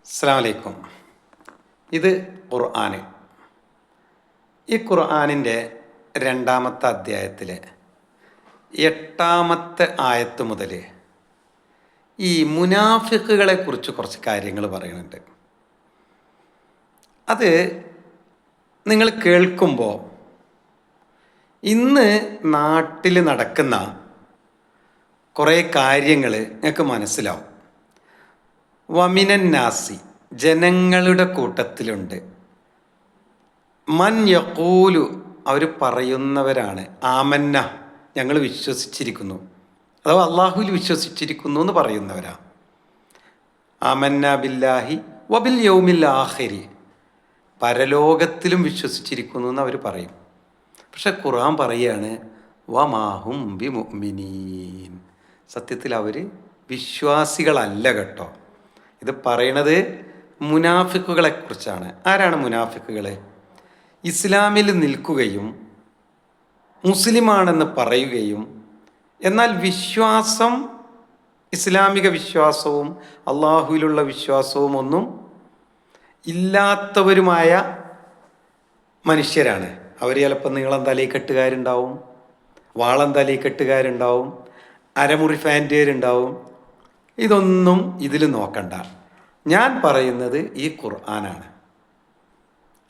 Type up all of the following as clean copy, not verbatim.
അസ്സലാമു അലൈക്കും. ഇത് ഖുർആന്. ഈ ഖുർആനിൻ്റെ രണ്ടാമത്തെ അധ്യായത്തിലെ 8-ാമത്തെ ആയത്ത് മുതൽ ഈ മുനാഫിക്കുകളെ കുറിച്ച് കുറച്ച് കാര്യങ്ങൾ പറയുന്നുണ്ട്. അത് നിങ്ങൾ കേൾക്കുമ്പോൾ ഇന്ന് നാട്ടിൽ നടക്കുന്ന കുറേ കാര്യങ്ങൾ നിങ്ങൾക്ക് മനസ്സിലാവും. വമിനന്നാസി, ജനങ്ങളുടെ കൂട്ടത്തിലുണ്ട്, മൻ യഖൂലു, അവർ പറയുന്നവരാണ്, ആമന്ന, ഞങ്ങൾ വിശ്വസിച്ചിരിക്കുന്നു, അഥവാ അള്ളാഹുവിൽ വിശ്വസിച്ചിരിക്കുന്നു എന്ന് പറയുന്നവരാ. ആമന്ന ബില്ലാഹി വബിൽ യൗമിൽ ആഖിരി, പരലോകത്തിലും വിശ്വസിച്ചിരിക്കുന്നു എന്ന് അവർ പറയും. പക്ഷെ ഖുർആൻ പറയാണ് വമാഹും ബി മുഅ്മിനീൻ, സത്യത്തിൽ അവർ വിശ്വാസികളല്ല കേട്ടോ. ഇത് പറയണത് മുനാഫിക്കുകളെ കുറിച്ചാണ്. ആരാണ് മുനാഫിക്കുകൾ? ഇസ്ലാമിൽ നിൽക്കുകയും മുസ്ലിമാണെന്ന് പറയുകയും എന്നാൽ വിശ്വാസം, ഇസ്ലാമിക വിശ്വാസവും അള്ളാഹുവിലുള്ള വിശ്വാസവും ഒന്നും ഇല്ലാത്തവരുമായ മനുഷ്യരാണ്. അവർ ചിലപ്പോൾ നീളം തലയിൽ കെട്ടുകാരുണ്ടാവും, വാളം തലയിൽ കെട്ടുകാരുണ്ടാവും, അരമുറി ഫാൻറ്റുകാരുണ്ടാവും. ഇതൊന്നും ഇതിൽ നോക്കണ്ട. ഞാൻ പറയുന്നത് ഈ ഖുർആനാണ്.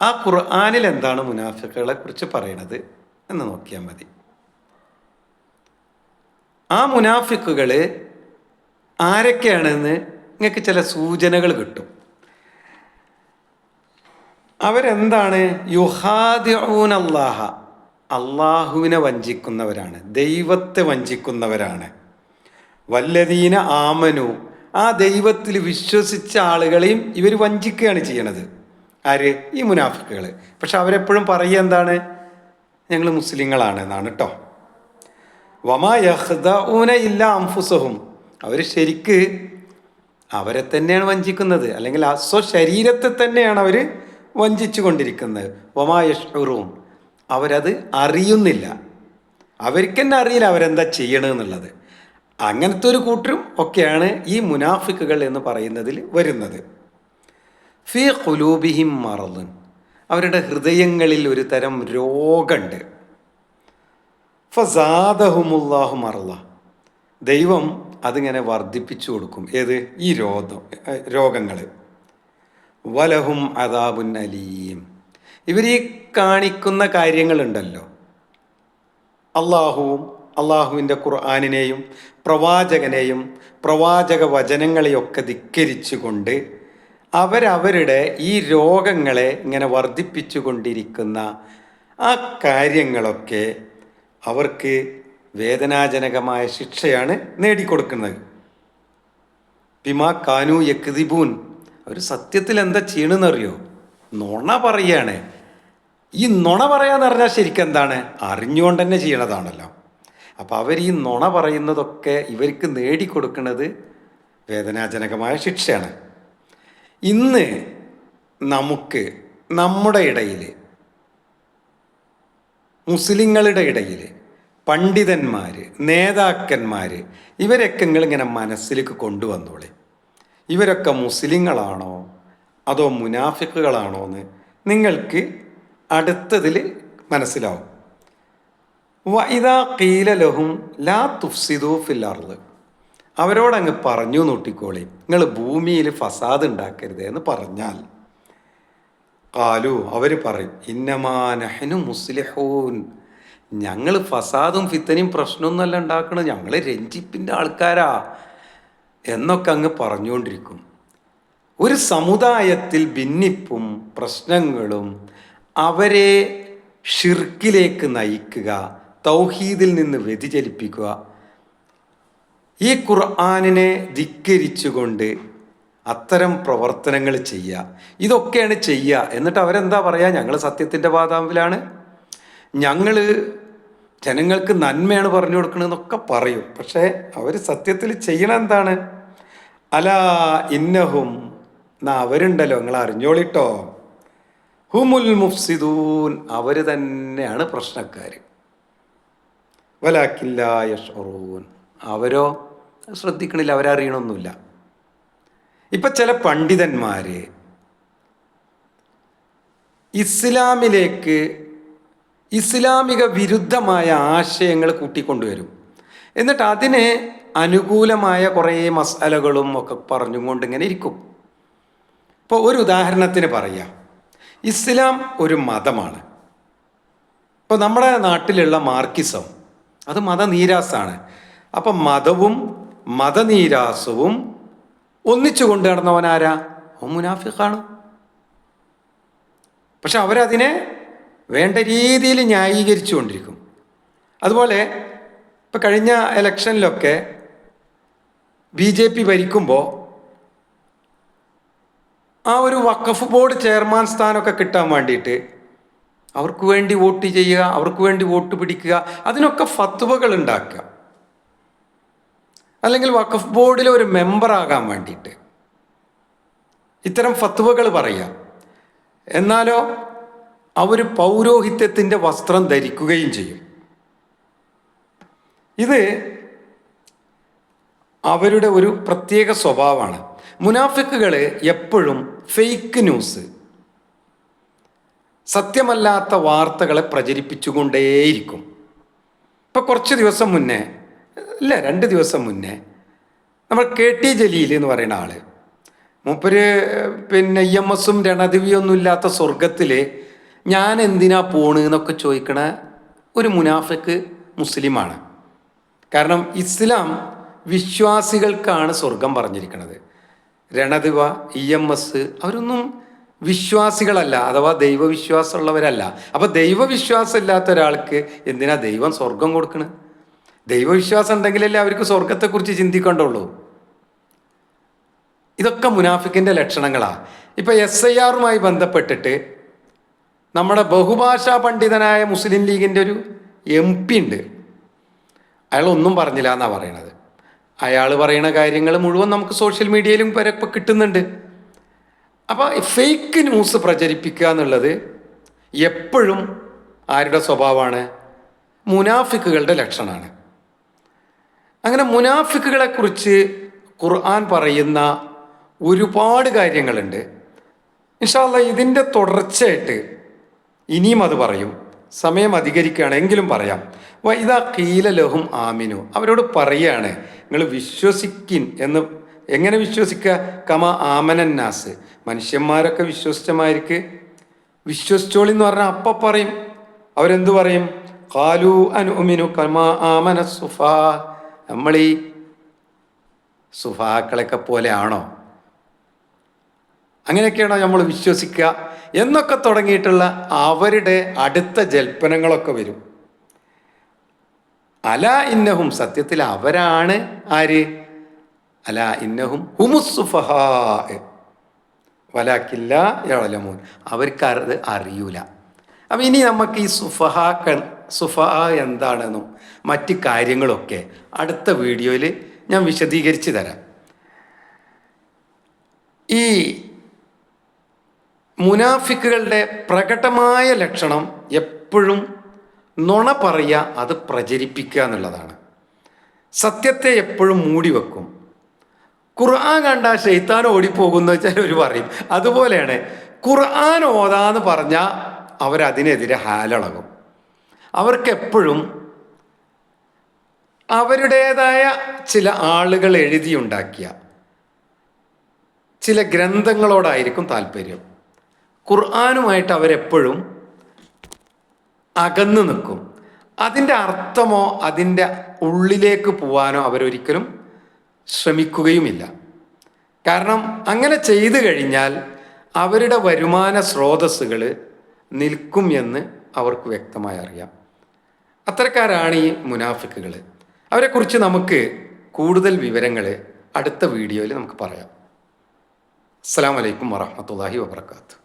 ആ ഖുർആനിൽ എന്താണ് മുനാഫിക്കുകളെ കുറിച്ച് പറയണത് എന്ന് നോക്കിയാൽ മതി. ആ മുനാഫിക്കുകൾ ആരൊക്കെയാണെന്ന് നിങ്ങൾക്ക് ചില സൂചനകൾ കിട്ടും. അവരെന്താണ്? യുഹാദിഊന അല്ലാഹ, അള്ളാഹുവിനെ വഞ്ചിക്കുന്നവരാണ്, ദൈവത്തെ വഞ്ചിക്കുന്നവരാണ്. വല്ലദീന ആമനു, ആ ദൈവത്തിൽ വിശ്വസിച്ച ആളുകളെയും ഇവർ വഞ്ചിക്കുകയാണ് ചെയ്യണത്. ആര്? ഈ മുനാഫിക്കുകൾ. പക്ഷെ അവരെപ്പോഴും പറയുക എന്താണ്? ഞങ്ങൾ മുസ്ലിങ്ങളാണ് എന്നാണ് കേട്ടോ. വമാ യഖ്ദഊന ഇല്ലാ അൻഫുസഹും, അവർ ശരിക്ക് അവരെ തന്നെയാണ് വഞ്ചിക്കുന്നത്, അല്ലെങ്കിൽ സ്വശരീരത്തെ തന്നെയാണ് അവർ വഞ്ചിച്ചു കൊണ്ടിരിക്കുന്നത്. വമാ യശ്ഉറൂൻ, അവരത് അറിയുന്നില്ല, അവർക്ക് തന്നെ അറിയില്ല അവരെന്താ ചെയ്യണമെന്നുള്ളത്. അങ്ങനത്തെ ഒരു കൂട്ടരും ഒക്കെയാണ് ഈ മുനാഫിക്കുകൾ എന്ന് പറയുന്നതിൽ വരുന്നത്. ഫീ ഖുലൂബിഹിം മറദുൻ, അവരുടെ ഹൃദയങ്ങളിൽ ഒരു തരം രോഗമുണ്ട്. ഫസാദഹുമുല്ലാഹു മറള, ദൈവം അതിങ്ങനെ വർദ്ധിപ്പിച്ചു കൊടുക്കും. ഏത്? ഈ രോഗങ്ങൾ. വലഹും അദാബുൻ അലീം, ഇവർ ഈ കാണിക്കുന്ന കാര്യങ്ങളുണ്ടല്ലോ, അള്ളാഹുവിൻ്റെ ഖുർആനിനെയും പ്രവാചകനെയും പ്രവാചക വചനങ്ങളെയൊക്കെ ധിക്കരിച്ചുകൊണ്ട് അവരവരുടെ ഈ രോഗങ്ങളെ ഇങ്ങനെ വർദ്ധിപ്പിച്ചു കൊണ്ടിരിക്കുന്ന ആ കാര്യങ്ങളൊക്കെ അവർക്ക് വേദനാജനകമായ ശിക്ഷയാണ് നേടിക്കൊടുക്കുന്നത്. ബിമാ കാനു യക്ദിബൂൻ, അവർ സത്യത്തിൽ എന്താ ചെയ്യണമെന്നറിയോ? നുണ പറയാണ്. ഈ നുണ പറയാന്ന് പറഞ്ഞാൽ ശരിക്കും എന്താണ്? അറിഞ്ഞുകൊണ്ട് തന്നെ ചെയ്യണതാണല്ലോ. അപ്പം അവർ ഈ നുണ പറയുന്നതൊക്കെ ഇവർക്ക് നേടിക്കൊടുക്കുന്നത് വേദനാജനകമായ ശിക്ഷയാണ്. ഇന്ന് നമുക്ക് നമ്മുടെ ഇടയിൽ, മുസ്ലിങ്ങളുടെ ഇടയിൽ പണ്ഡിതന്മാർ, നേതാക്കന്മാർ, ഇവരൊക്കെ നിങ്ങളിങ്ങനെ മനസ്സിലേക്ക് കൊണ്ടുവന്നോളെ. ഇവരൊക്കെ മുസ്ലിങ്ങളാണോ അതോ മുനാഫിക്കുകളാണോ എന്ന് നിങ്ങൾക്ക് അടുത്തതിൽ മനസ്സിലാവും. വഇദാ ഖീല ലഹും ലാ തുഫ്സിദൂ ഫിൽ അർള്, അവരോടങ്ങ് പറഞ്ഞു നോട്ടിക്കോളി, നിങ്ങൾ ഭൂമിയിൽ ഫസാദ് ഉണ്ടാക്കരുത് എന്ന് പറഞ്ഞാൽ, ഖാലു, അവർ പറയും, ഇന്നമാ നഹ്നു മുസ്ലിഹൂൻ, ഞങ്ങൾ ഫസാദും ഫിത്തനയും പ്രശ്നമൊന്നുമല്ല ഉണ്ടാക്കണത്, ഞങ്ങൾ രഞ്ജിപ്പിൻ്റെ ആൾക്കാരാ എന്നൊക്കെ അങ്ങ് പറഞ്ഞുകൊണ്ടിരിക്കും. ഒരു സമുദായത്തിൽ ഭിന്നിപ്പും പ്രശ്നങ്ങളും അവരെ ഷിർക്കിലേക്ക് നയിക്കുക, തൗഹീദിൽ നിന്ന് വ്യതിചലിപ്പിക്കുക, ഈ ഖുർആനിനെ ധിക്കരിച്ചുകൊണ്ട് അത്തരം പ്രവർത്തനങ്ങൾ ചെയ്യുക, ഇതൊക്കെയാണ് ചെയ്യുക. എന്നിട്ട് അവരെന്താ പറയുക? ഞങ്ങൾ സത്യത്തിൻ്റെ പാതാമ്പിലാണ്, ഞങ്ങൾ ജനങ്ങൾക്ക് നന്മയാണ് പറഞ്ഞു കൊടുക്കണമെന്നൊക്കെ പറയും. പക്ഷേ അവർ സത്യത്തിൽ ചെയ്യണ എന്താണ്? അലാ ഇന്നഹും, എന്നാ അവരുണ്ടല്ലോ, നിങ്ങൾ അറിഞ്ഞോളിട്ടോ, ഹുമുൽ മുഫ്സിദൂൻ, അവർ തന്നെയാണ് പ്രശ്നക്കാർ. വലാകിൻ ലാ യശ്ഉറൂൻ, അവരോ ശ്രദ്ധിക്കണില്ല, അവരറിയണമൊന്നുമില്ല. ഇപ്പം ചില പണ്ഡിതന്മാർ ഇസ്ലാമിലേക്ക് ഇസ്ലാമിക വിരുദ്ധമായ ആശയങ്ങൾ കൂട്ടിക്കൊണ്ടുവരും. എന്നിട്ട് അതിന് അനുകൂലമായ കുറേ മസാലകളും ഒക്കെ പറഞ്ഞുകൊണ്ട് ഇങ്ങനെ ഇരിക്കും. ഇപ്പോൾ ഒരു ഉദാഹരണത്തിന് പറയാം, ഇസ്ലാം ഒരു മതമാണ്. ഇപ്പോൾ നമ്മുടെ നാട്ടിലുള്ള മാർക്കിസം അത് മതനീരാസാണ്. അപ്പം മതവും മതനീരാസവും ഒന്നിച്ചു കൊണ്ടു നടന്നവനാരാ? മുനാഫിഖാണ്. പക്ഷെ അവരതിനെ വേണ്ട രീതിയിൽ ന്യായീകരിച്ചു കൊണ്ടിരിക്കും. അതുപോലെ ഇപ്പം കഴിഞ്ഞ ഇലക്ഷനിലൊക്കെ BJP ഭരിക്കുമ്പോൾ ആ ഒരു വഖഫ് ബോർഡ് ചെയർമാൻ സ്ഥാനമൊക്കെ കിട്ടാൻ വേണ്ടിയിട്ട് അവർക്ക് വേണ്ടി വോട്ട് ചെയ്യുക, അവർക്ക് വേണ്ടി വോട്ട് പിടിക്കുക, അതിനൊക്കെ ഫത്വകൾ ഉണ്ടാക്കുക, അല്ലെങ്കിൽ വഖഫ് ബോർഡിലെ ഒരു മെമ്പറാകാൻ വേണ്ടിയിട്ട് ഇത്തരം ഫത്വകൾ പറയുക. എന്നാലോ അവർ പൗരോഹിത്യത്തിൻ്റെ വസ്ത്രം ധരിക്കുകയും ചെയ്യും. ഇത് അവരുടെ ഒരു പ്രത്യേക സ്വഭാവമാണ്. മുനാഫിക്കുകൾ എപ്പോഴും ഫേക്ക് ന്യൂസ്, സത്യമല്ലാത്ത വാർത്തകളെ പ്രചരിപ്പിച്ചുകൊണ്ടേയിരിക്കും. ഇപ്പം കുറച്ച് ദിവസം മുന്നേ, 2 ദിവസം മുന്നേ നമ്മൾ KT ജലീൽ എന്ന് പറയുന്ന ആൾ, മൂപ്പര് EMS രണദിവിയൊന്നും ഇല്ലാത്ത സ്വർഗത്തിൽ ഞാൻ എന്തിനാ പോണ് എന്നൊക്കെ ചോദിക്കണ ഒരു മുനാഫിക്ക് മുസ്ലിമാണ്. കാരണം ഇസ്ലാം വിശ്വാസികൾക്കാണ് സ്വർഗം പറഞ്ഞിരിക്കുന്നത്. രണദിവ, EMS അവരൊന്നും വിശ്വാസികളല്ല, അഥവാ ദൈവവിശ്വാസമുള്ളവരല്ല. അപ്പോൾ ദൈവവിശ്വാസം ഇല്ലാത്ത ഒരാൾക്ക് എന്തിനാ ദൈവം സ്വർഗം കൊടുക്കണത്? ദൈവവിശ്വാസം ഉണ്ടെങ്കിലല്ലേ അവർക്ക് സ്വർഗത്തെക്കുറിച്ച് ചിന്തിക്കേണ്ടുള്ളൂ. ഇതൊക്കെ മുനാഫിക്കിൻ്റെ ലക്ഷണങ്ങളാണ്. ഇപ്പം SIR ബന്ധപ്പെട്ടിട്ട് നമ്മുടെ ബഹുഭാഷാ പണ്ഡിതനായ മുസ്ലിം ലീഗിൻ്റെ ഒരു MP ഉണ്ട്. അയാളൊന്നും പറഞ്ഞില്ല എന്നാണ് പറയണത്. അയാൾ പറയുന്ന കാര്യങ്ങൾ മുഴുവൻ നമുക്ക് സോഷ്യൽ മീഡിയയിലും ഇപ്പോൾ കിട്ടുന്നുണ്ട്. അപ്പോൾ ഫേക്ക് ന്യൂസ് പ്രചരിപ്പിക്കുക എന്നുള്ളത് എപ്പോഴും ആരുടെ സ്വഭാവമാണ്? മുനാഫിക്കുകളുടെ ലക്ഷണമാണ്. അങ്ങനെ മുനാഫിക്കുകളെക്കുറിച്ച് ഖുർആൻ പറയുന്ന ഒരുപാട് കാര്യങ്ങളുണ്ട്. ഇൻഷാ അല്ലാഹ് ഇതിൻ്റെ തുടർച്ചയായിട്ട് ഇനിയും അത് പറയും. സമയം അധികരിക്കുകയാണെങ്കിലും പറയാം. വൈദാ ഖീല ലഹും ആമിനു, അവരോട് പറയുകയാണ് നിങ്ങൾ വിശ്വസിക്കിൻ എന്ന്. എങ്ങനെ വിശ്വസിക്കുക? കമാ ആമനന്നാസ്, മനുഷ്യന്മാരൊക്കെ വിശ്വസിച്ചമാർക്ക് വിശ്വസിച്ചോളി എന്ന് പറഞ്ഞാൽ അപ്പം പറയും. അവരെന്തു പറയും? ഖാലു അനുമിനു കമാ ആമന സുഫാ, നമ്മൾ ഈ സുഫാക്കളൊക്കെ പോലെ ആണോ, അങ്ങനെയൊക്കെയാണോ നമ്മൾ വിശ്വസിക്കുക എന്നൊക്കെ തുടങ്ങിയിട്ടുള്ള അവരുടെ അടുത്ത ജൽപ്പനങ്ങളൊക്കെ വരും. അലാ ഇന്നഹും, സത്യത്തിൽ അവരാണ് ആര്? അലാ ഇന്നഹും ഹുമുസ്സുഫഹാ വലാകില്ല യഅലമൂൻ, അവർക്ക് അത് അറിയൂല. അപ്പം ഇനി നമുക്ക് ഈ സുഫഹാ എന്താണെന്നും മറ്റ് കാര്യങ്ങളൊക്കെ അടുത്ത വീഡിയോയിൽ ഞാൻ വിശദീകരിച്ച് തരാം. ഈ മുനാഫിക്കുകളുടെ പ്രകടമായ ലക്ഷണം എപ്പോഴും നുണ പറയുക, അത് പ്രചരിപ്പിക്കുക എന്നുള്ളതാണ്. സത്യത്തെ എപ്പോഴും മൂടി വെക്കും. ഖുർആൻ കണ്ട ശൈത്താൻ ഓടിപ്പോകുന്ന ചിലർ പറയും. അതുപോലെയാണ് ഖുർആൻ ഓതാന്ന് പറഞ്ഞാൽ അവരതിനെതിരെ ഹാലളകും. അവർക്കെപ്പോഴും അവരുടേതായ ചില ആളുകൾ എഴുതിയുണ്ടാക്കിയ ചില ഗ്രന്ഥങ്ങളോടായിരിക്കും താല്പര്യം. ഖുർആനുമായിട്ട് അവരെപ്പോഴും അകന്നു നിൽക്കും. അതിൻ്റെ അർത്ഥമോ അതിൻ്റെ ഉള്ളിലേക്ക് പോവാനോ അവരൊരിക്കലും ശ്രമിക്കുകയുമില്ല. കാരണം അങ്ങനെ ചെയ്തു കഴിഞ്ഞാൽ അവരുടെ വരുമാന സ്രോതസ്സുകൾ നിൽക്കും എന്ന് അവർക്ക് വ്യക്തമായി അറിയാം. അത്തരക്കാരാണ് ഈ മുനാഫിക്കുകൾ. അവരെക്കുറിച്ച് നമുക്ക് കൂടുതൽ വിവരങ്ങൾ അടുത്ത വീഡിയോയിൽ നമുക്ക് പറയാം. അസ്സലാമു അലൈക്കും വറഹ്മത്തുള്ളാഹി വബറകാതുഹു.